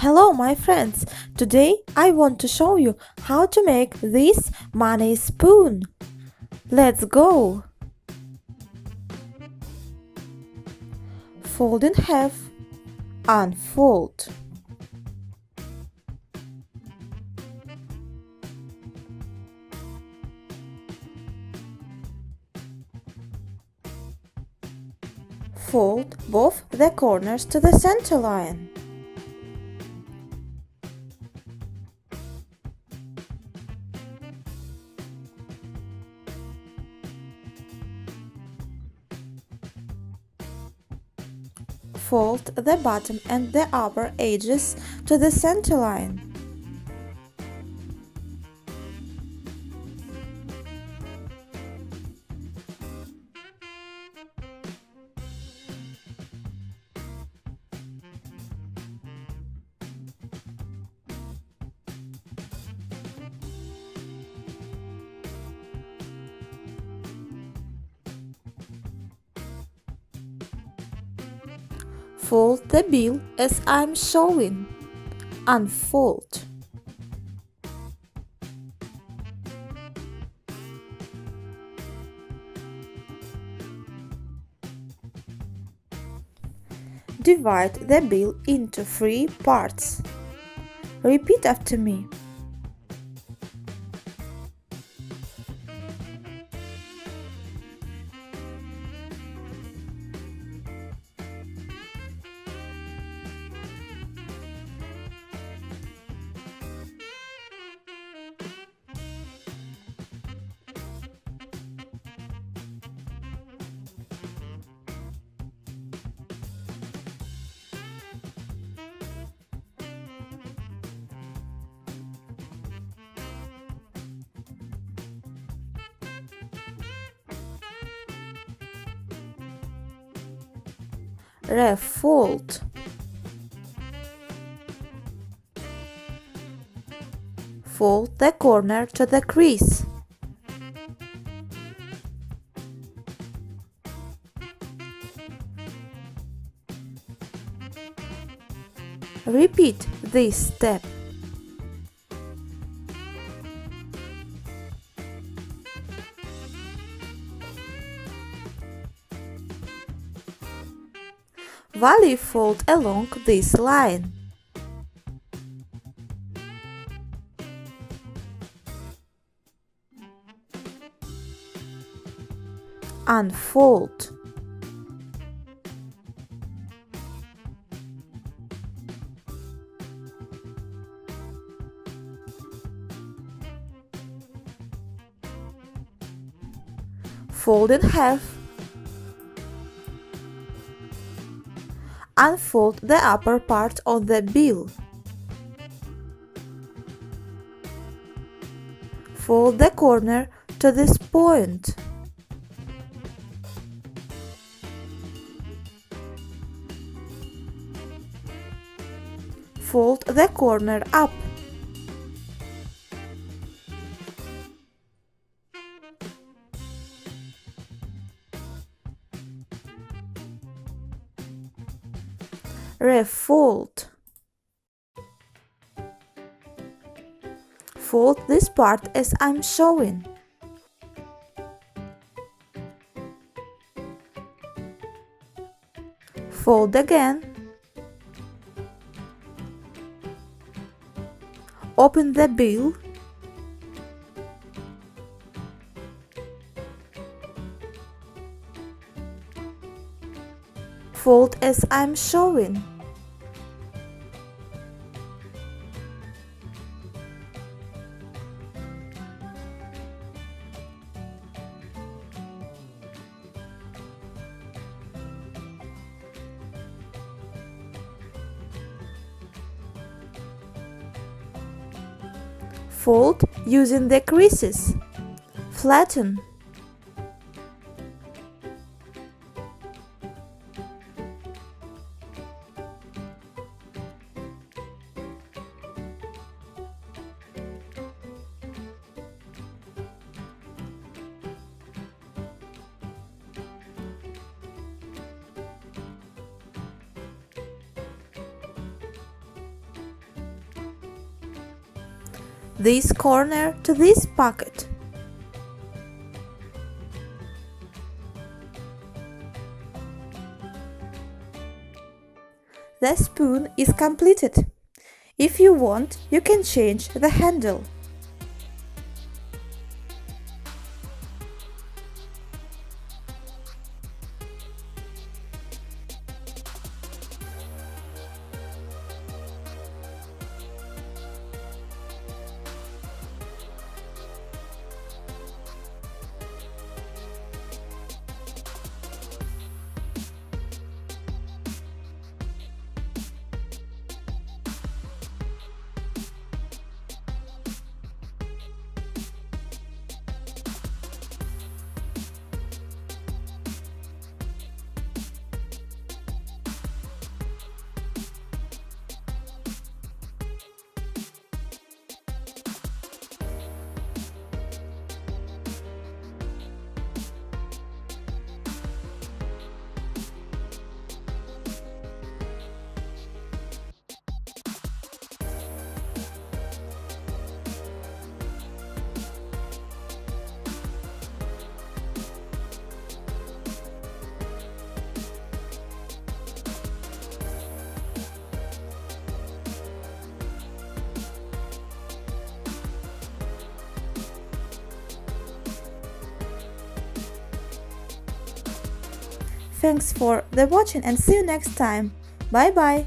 Hello my friends, today I want to show you how to make this money spoon. Let's go! Fold in half, unfold. Fold both the corners to the center line. Fold the bottom and the upper edges to the center line. Fold the bill as I'm showing. Unfold. Divide the bill into 3 parts. Repeat after me. Refold. Fold the corner to the crease. Repeat this step. Volley fold along this line. Unfold. Fold in half. Unfold the upper part of the bill. Fold the corner to this point. Fold the corner up. Refold. Fold this part as I'm showing. Fold again. Open the bill. Fold as I'm showing. Fold using the creases. Flatten. this corner to this pocket. The spoon is completed. If you want, you can change the handle. Thanks for the watching and see you next time. Bye bye.